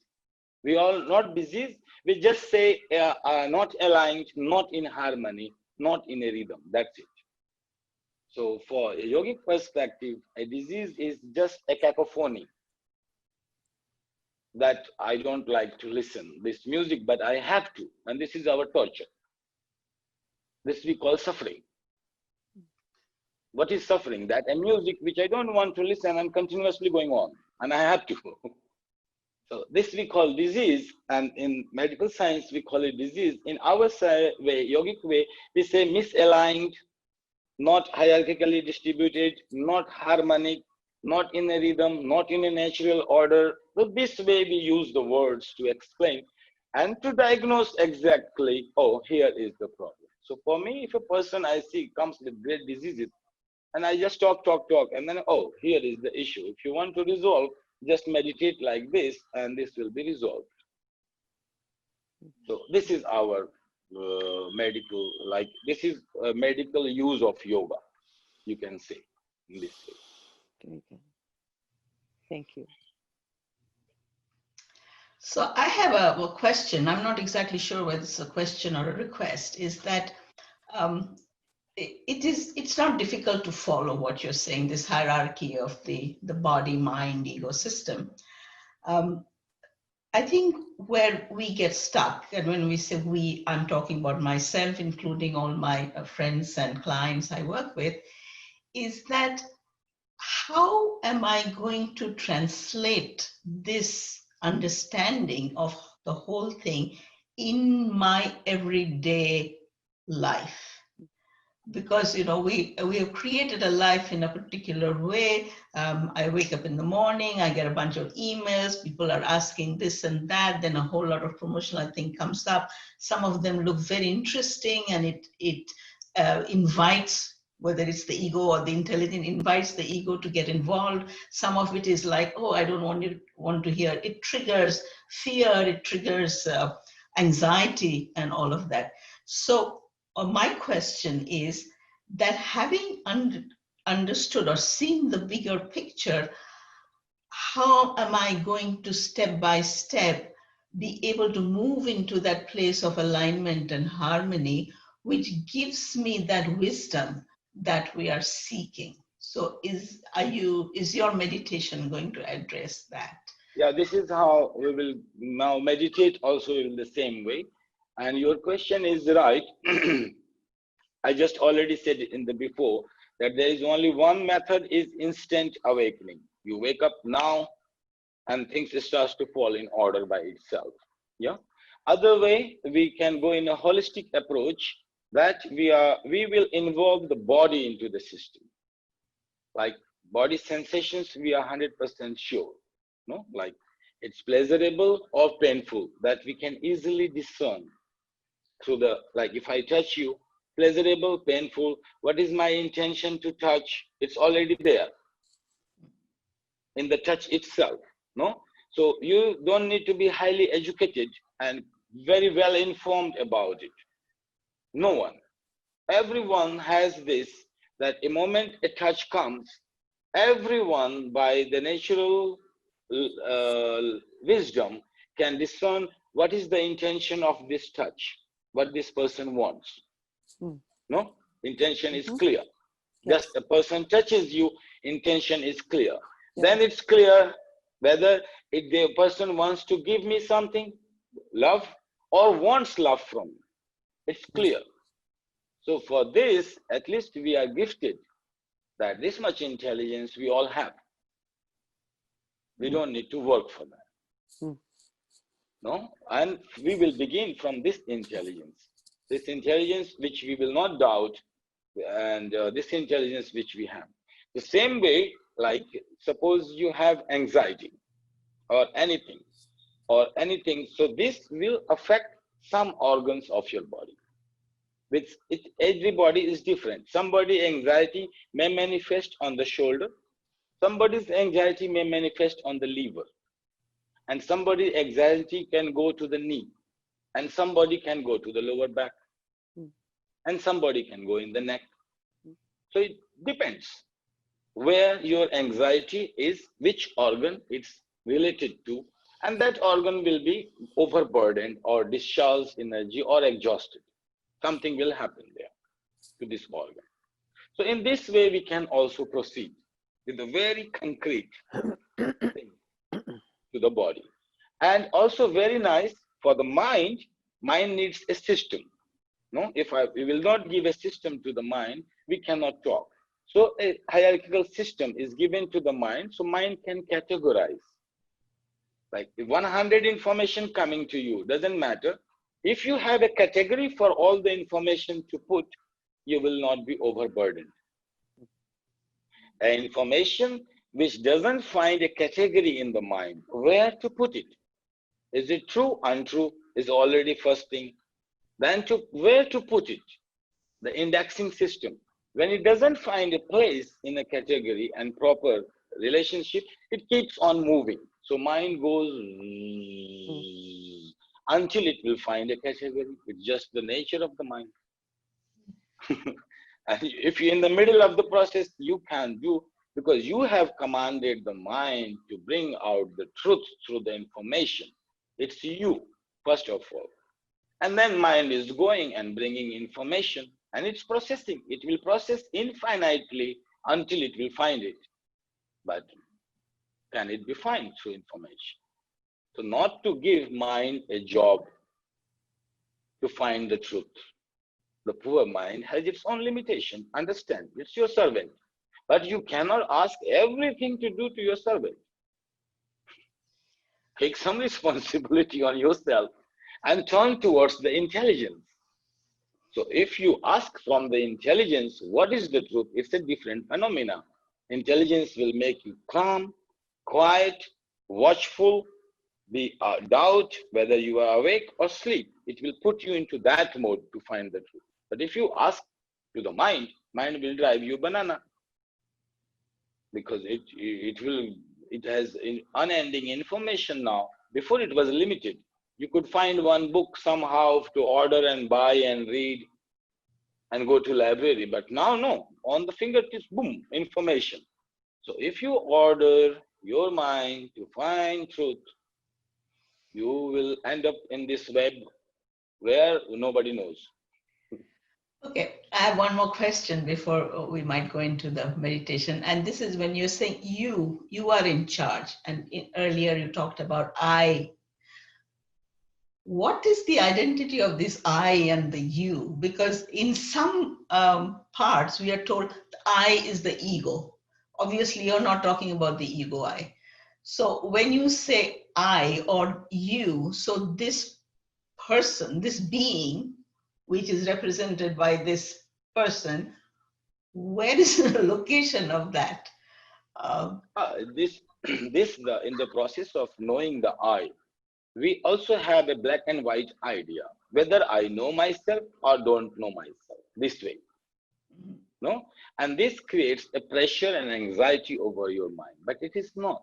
We are not disease, we just say not aligned, not in harmony, not in a rhythm, that's it. So for a yogic perspective, a disease is just a cacophony that I don't like to listen this music, but I have to, and this is our torture. This we call suffering. What is suffering? That a music which I don't want to listen and continuously going on, and I have to. So this we call disease, and in medical science we call it disease. In our way, yogic way, we say misaligned, not hierarchically distributed, not harmonic, not in a rhythm, not in a natural order. So this way we use the words to explain and to diagnose exactly, oh, here is the problem. So for me, if a person I see comes with great diseases, and I just talk, and then, oh, here is the issue. If you want to resolve, just meditate like this, and this will be resolved. So this is our medical, like this is a medical use of yoga, you can say, in this way. Very good. Thank you. So I have a question. I'm not exactly sure whether it's a question or a request. Is that it's not difficult to follow what you're saying, this hierarchy of the body, mind, ego system. I think where we get stuck, and when we say we, I'm talking about myself, including all my friends and clients I work with, is that how am I going to translate this understanding of the whole thing in my everyday life. Because we have created a life in a particular way. I wake up in the morning, I get a bunch of emails, people are asking this and that, then a whole lot of promotional thing comes up. Some of them look very interesting, and it invites, whether it's the ego or the intelligence, invites the ego to get involved. Some of it is like, oh, I don't want to hear. It triggers fear, it triggers anxiety and all of that. So my question is that, having understood or seen the bigger picture, how am I going to step by step be able to move into that place of alignment and harmony, which gives me that wisdom that we are seeking? So is your meditation going to address that? Yeah, this is how we will now meditate also in the same way. And your question is right. I just already said it in the before that there is only one method, is instant awakening. You wake up now and things starts to fall in order by itself. Yeah. Other way, we can go in a holistic approach that we will involve the body into the system. Like body sensations, we are 100% sure. No, like it's pleasurable or painful, that we can easily discern through the, like if I touch you, pleasurable, painful, what is my intention to touch? It's already there in the touch itself. No, so you don't need to be highly educated and very well informed about it. No one, everyone has this, that a moment a touch comes, everyone by the natural wisdom can discern what is the intention of this touch, what this person wants. No, intention is clear. Yes. Just a person touches you, intention is clear. Yeah. Then it's clear whether the person wants to give me something, love, or wants love from me. It's clear. So for this, at least we are gifted that this much intelligence we all have. We don't need to work for that. No, and we will begin from this intelligence which we will not doubt, and this intelligence which we have. The same way, like suppose you have anxiety or anything, so this will affect some organs of your body. Everybody is different. Somebody anxiety may manifest on the shoulder, somebody's anxiety may manifest on the liver, and somebody's anxiety can go to the knee, and somebody can go to the lower back, and somebody can go in the neck. So it depends where your anxiety is, which organ it's related to, and that organ will be overburdened or discharged energy or exhausted. Something will happen there to this organ. So in this way, we can also proceed with a very concrete thing to the body. And also very nice for the mind needs a system. No, if we will not give a system to the mind, we cannot talk. So a hierarchical system is given to the mind, so mind can categorize. Like 100 information coming to you, doesn't matter. If you have a category for all the information to put, you will not be overburdened. An information which doesn't find a category in the mind, where to put it? Is it true, untrue, is already first thing. Then where to put it? The indexing system. When it doesn't find a place in a category and proper relationship, it keeps on moving. So mind goes until it will find a category. It's just the nature of the mind. And if you're in the middle of the process, you can't do, because you have commanded the mind to bring out the truth through the information. It's you, first of all. And then mind is going and bringing information, and it's processing. It will process infinitely until it will find it. But can it be found through information? So not to give mind a job to find the truth. The poor mind has its own limitation. Understand, it's your servant. But you cannot ask everything to do to your servant. Take some responsibility on yourself and turn towards the intelligence. So if you ask from the intelligence, what is the truth? It's a different phenomena. Intelligence will make you calm, quiet, watchful, be doubt whether you are awake or asleep. It will put you into that mode to find the truth. But if you ask to the mind, mind will drive you banana, because it has unending information now. Before it was limited. You could find one book somehow to order and buy and read and go to library. But now, no, on the fingertips, boom, information. So if you order your mind to find truth, you will end up in this web where nobody knows. Okay, I have one more question before we might go into the meditation. And this is when you're saying you are in charge. And earlier you talked about I. What is the identity of this I and the you? Because in some parts we are told I is the ego. Obviously, you're not talking about the ego I. So when you say I or you, so this person, this being, which is represented by this person, where is the location of that? This in the process of knowing the I, we also have a black and white idea, whether I know myself or don't know myself, this way. No? And this creates a pressure and anxiety over your mind, but it is not.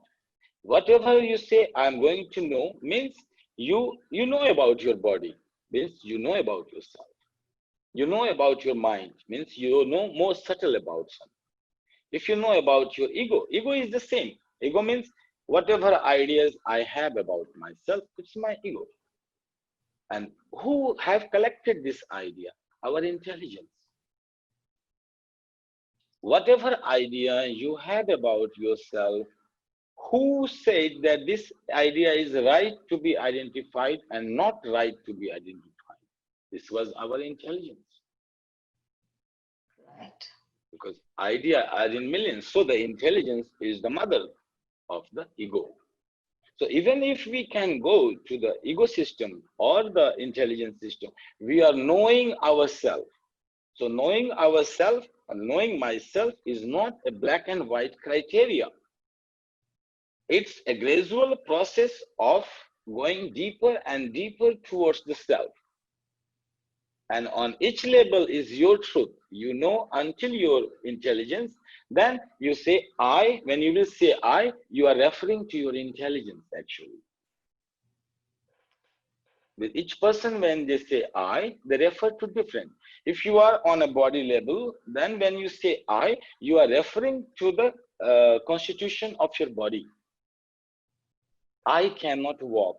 Whatever you say, I'm going to know, means you know about your body, means you know about yourself. You know about your mind, means you know more subtle about something. If you know about your ego, ego is the same. Ego means whatever ideas I have about myself, it's my ego. And who have collected this idea? Our intelligence. Whatever idea you have about yourself, who said that this idea is right to be identified and not right to be identified? This was our intelligence. Right. Because idea are in millions. So the intelligence is the mother of the ego. So even if we can go to the ego system or the intelligence system, we are knowing ourselves. So knowing ourselves and knowing myself is not a black and white criteria. It's a gradual process of going deeper and deeper towards the self. And on each level is your truth. You know until your intelligence. Then you say I. When you will say I, you are referring to your intelligence actually. With each person, when they say I, they refer to different. If you are on a body level, then when you say I, you are referring to the constitution of your body. I cannot walk.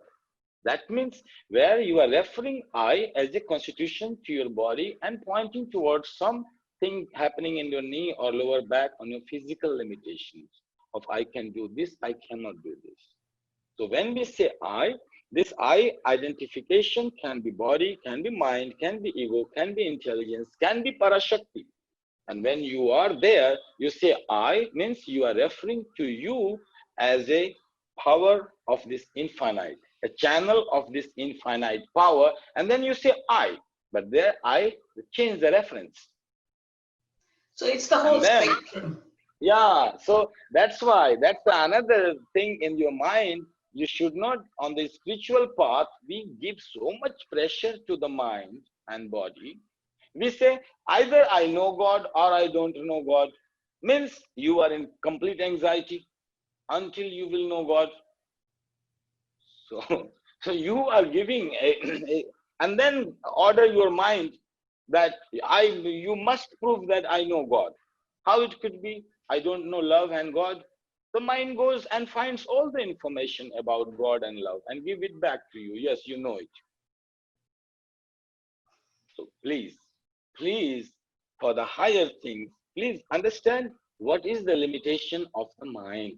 That means where you are referring I as a constitution to your body and pointing towards something happening in your knee or lower back on your physical limitations of I can do this, I cannot do this. So when we say I, this I identification can be body, can be mind, can be ego, can be intelligence, can be parashakti. And when you are there, you say I means you are referring to you as a power of this infinite, a channel of this infinite power, and then you say I, but there I change the reference. So it's the whole spectrum. Yeah, so that's why, that's another thing in your mind. You should not, on the spiritual path, we give so much pressure to the mind and body. We say, either I know God or I don't know God. Means you are in complete anxiety until you will know God. So you are giving and then order your mind that you must prove that I know God. How it could be? I don't know love and God. The mind goes and finds all the information about God and love and give it back to you. Yes, you know it. So please, for the higher things, please understand what is the limitation of the mind.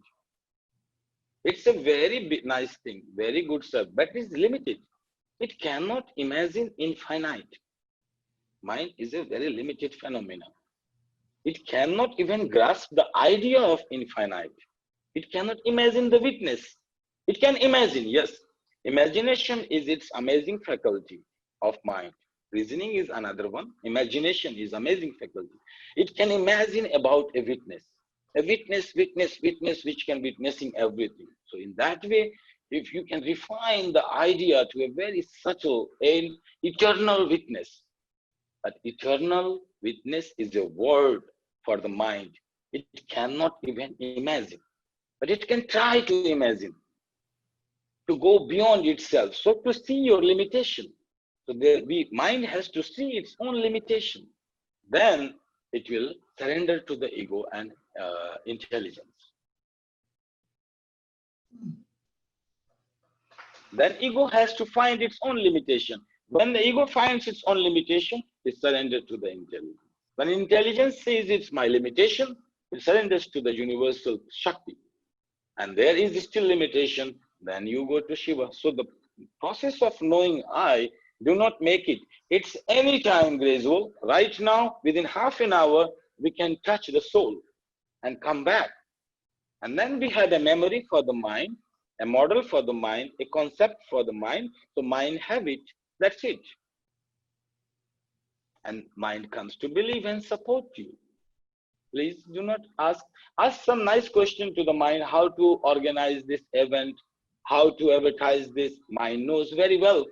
It's a very nice thing, very good stuff, but it's limited. It cannot imagine infinite. Mind is a very limited phenomenon. It cannot even grasp the idea of infinite. It cannot imagine the witness. It can imagine, yes. Imagination is its amazing faculty of mind. Reasoning is another one. Imagination is amazing faculty. It can imagine about a witness, which can witnessing everything. So in that way, if you can refine the idea to a very subtle and eternal witness, that eternal witness is a word for the mind. It cannot even imagine, but it can try to imagine, to go beyond itself. So to see your limitation. So the mind has to see its own limitation. Then it will surrender to the ego and intelligence. Then ego has to find its own limitation. When the ego finds its own limitation, it surrenders to the intelligence. When intelligence sees it's my limitation, it surrenders to the universal Shakti. And there is still limitation, then you go to Shiva. So the process of knowing I, do not make it. It's anytime gradual. Right now, within half an hour, we can touch the soul and come back. And then we had a memory for the mind, a model for the mind, a concept for the mind. So mind have it, that's it. And mind comes to believe and support you. Please do not ask some nice question to the mind, how to organize this event, how to advertise this. Mind knows very well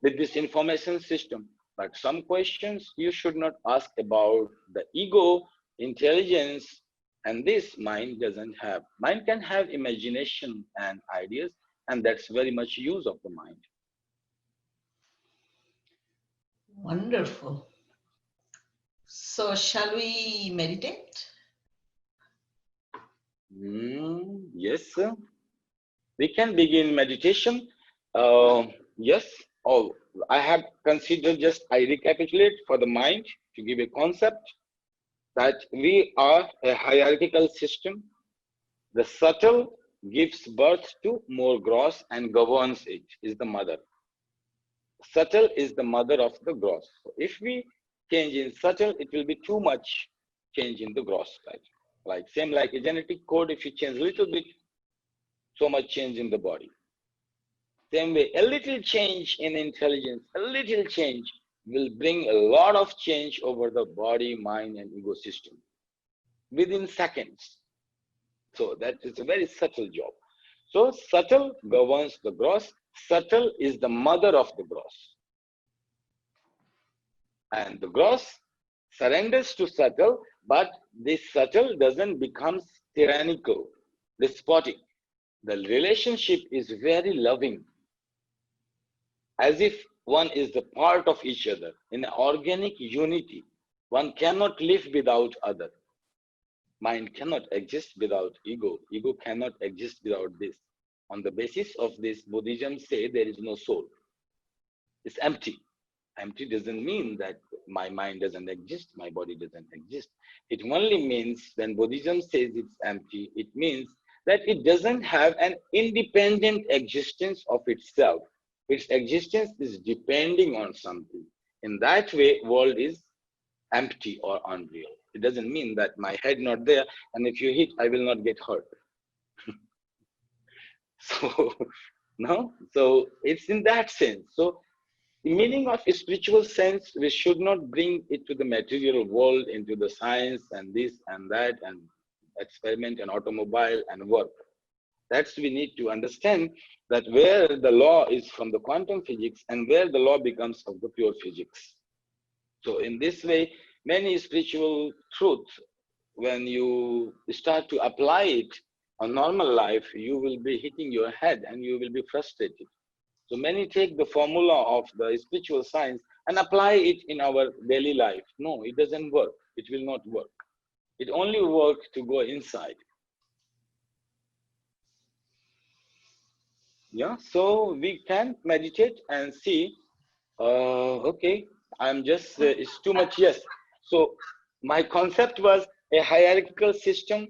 with this information system. But some questions you should not ask about the ego, intelligence, and this mind doesn't have. Mind can have imagination and ideas, and that's very much use of the mind. Wonderful. So shall we meditate? Yes, sir. We can begin meditation. Yes. Oh, I have considered I recapitulate for the mind to give a concept that we are a hierarchical system. The subtle gives birth to more gross and governs it, is the mother. Subtle is the mother of the gross. So if we change in subtle, it will be too much change in the gross side. Like same like a genetic code, if you change a little bit, so much change in the body. Same way, a little change in intelligence, a little change will bring a lot of change over the body, mind, and ego system within seconds. So that is a very subtle job. So subtle governs the gross. Subtle is the mother of the gross. And the gross surrenders to subtle, but this subtle doesn't become tyrannical, despotic. The relationship is very loving, as if one is the part of each other. In organic unity, one cannot live without other. Mind cannot exist without ego. Ego cannot exist without this. On the basis of this, Buddhism say there is no soul. It's empty. Empty doesn't mean that my mind doesn't exist, my body doesn't exist. It only means when Buddhism says it's empty, it means that it doesn't have an independent existence of itself. Its existence is depending on something. In that way, world is empty or unreal. It doesn't mean that my head not there, and if you hit, I will not get hurt. So, no? So it's in that sense. So the meaning of a spiritual sense, we should not bring it to the material world, into the science and this and that and experiment and automobile and work. That's we need to understand that where the law is from the quantum physics and where the law becomes of the pure physics. So in this way, many spiritual truths, when you start to apply it on normal life, you will be hitting your head and you will be frustrated. So many take the formula of the spiritual science and apply it in our daily life. No, it doesn't work. It will not work. It only works to go inside. Yeah, so we can meditate and see, okay, I'm just, it's too much, yes. So my concept was a hierarchical system,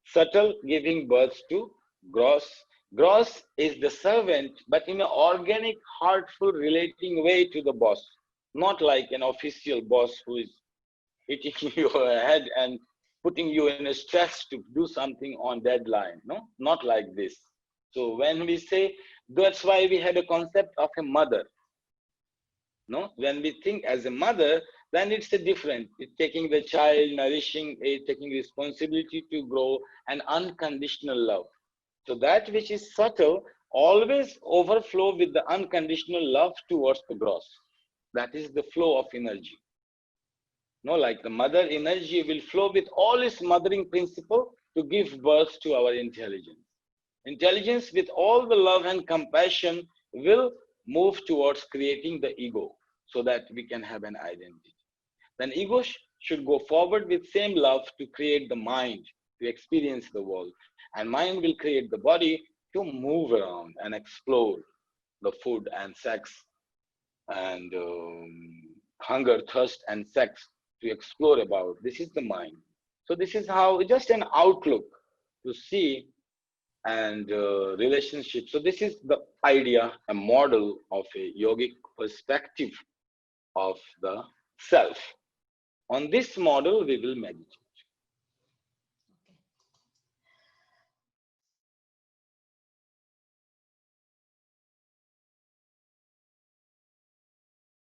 subtle giving birth to gross. Gross is the servant, but in an organic, heartful, relating way to the boss, not like an official boss who is hitting your head and putting you in a stress to do something on deadline. No, not like this. So when we say, that's why we had a concept of a mother. No, when we think as a mother, then it's a different. It's taking the child, nourishing it, taking responsibility to grow, and unconditional love. So that which is subtle always overflow with the unconditional love towards the gross. That is the flow of energy. No, like the mother energy will flow with all its mothering principle to give birth to our intelligence. Intelligence with all the love and compassion will move towards creating the ego so that we can have an identity. Then ego should go forward with same love to create the mind, to experience the world. And mind will create the body to move around and explore the food and sex and hunger, thirst and sex to explore about. This is the mind. So this is how, just an outlook to see and relationship. So this is the idea, a model of a yogic perspective of the self. On this model, we will meditate.